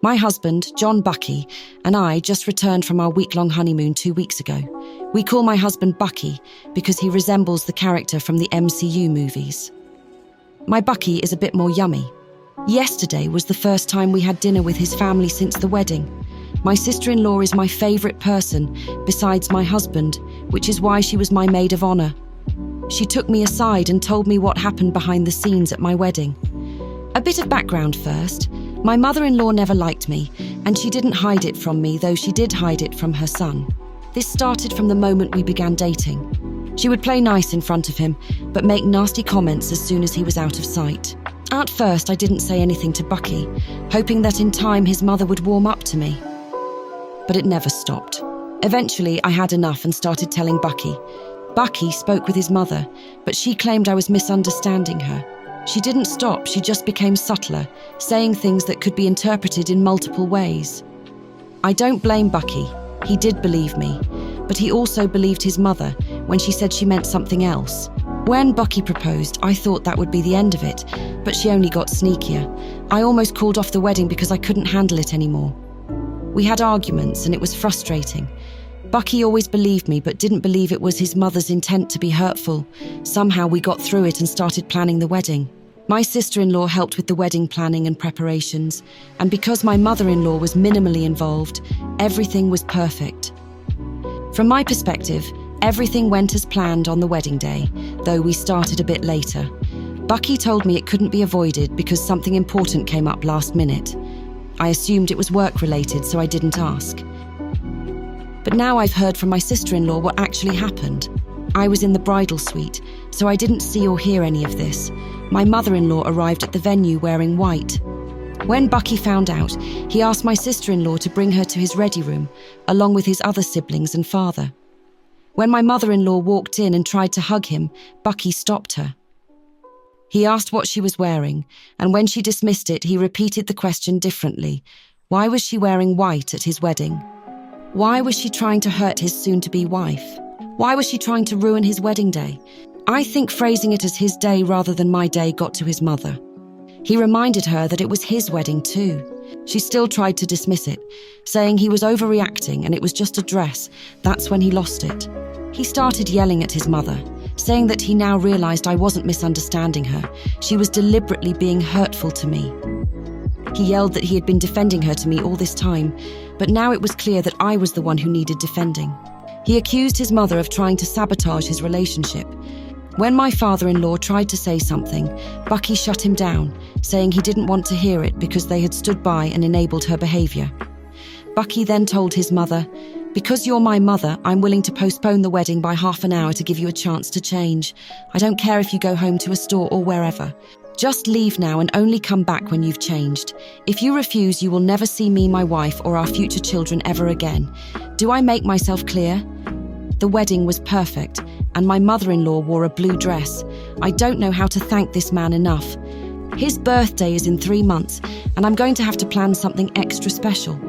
My husband, John Bucky, and I just returned from our week-long honeymoon 2 weeks ago. We call my husband Bucky because he resembles the character from the MCU movies. My Bucky is a bit more yummy. Yesterday was the first time we had dinner with his family since the wedding. My sister-in-law is my favourite person besides my husband, which is why she was my maid of honour. She took me aside and told me what happened behind the scenes at my wedding. A bit of background first. My mother-in-law never liked me, and she didn't hide it from me, though she did hide it from her son. This started from the moment we began dating. She would play nice in front of him, but make nasty comments as soon as he was out of sight. At first, I didn't say anything to Bucky, hoping that in time his mother would warm up to me. But it never stopped. Eventually, I had enough and started telling Bucky. Bucky spoke with his mother, but she claimed I was misunderstanding her. She didn't stop, she just became subtler, saying things that could be interpreted in multiple ways. I don't blame Bucky. He did believe me, but he also believed his mother when she said she meant something else. When Bucky proposed, I thought that would be the end of it, but she only got sneakier. I almost called off the wedding because I couldn't handle it anymore. We had arguments and it was frustrating. Bucky always believed me but didn't believe it was his mother's intent to be hurtful. Somehow we got through it and started planning the wedding. My sister-in-law helped with the wedding planning and preparations, and because my mother-in-law was minimally involved, everything was perfect. From my perspective, everything went as planned on the wedding day, though we started a bit later. Bucky told me it couldn't be avoided because something important came up last minute. I assumed it was work-related, so I didn't ask. But now I've heard from my sister-in-law what actually happened. I was in the bridal suite, so I didn't see or hear any of this. My mother-in-law arrived at the venue wearing white. When Bucky found out, he asked my sister-in-law to bring her to his ready room, along with his other siblings and father. When my mother-in-law walked in and tried to hug him, Bucky stopped her. He asked what she was wearing, and when she dismissed it, he repeated the question differently. Why was she wearing white at his wedding? Why was she trying to hurt his soon-to-be wife? Why was she trying to ruin his wedding day? I think phrasing it as his day rather than my day got to his mother. He reminded her that it was his wedding too. She still tried to dismiss it, saying he was overreacting and it was just a dress. That's when he lost it. He started yelling at his mother, saying that he now realized I wasn't misunderstanding her. She was deliberately being hurtful to me. He yelled that he had been defending her to me all this time, but now it was clear that I was the one who needed defending. He accused his mother of trying to sabotage his relationship. When my father-in-law tried to say something, Bucky shut him down, saying he didn't want to hear it because they had stood by and enabled her behaviour. Bucky then told his mother, "Because you're my mother, I'm willing to postpone the wedding by half an hour to give you a chance to change. I don't care if you go home to a store or wherever. Just leave now and only come back when you've changed. If you refuse, you will never see me, my wife, or our future children ever again. Do I make myself clear?" The wedding was perfect, and my mother-in-law wore a blue dress. I don't know how to thank this man enough. His birthday is in 3 months, and I'm going to have to plan something extra special.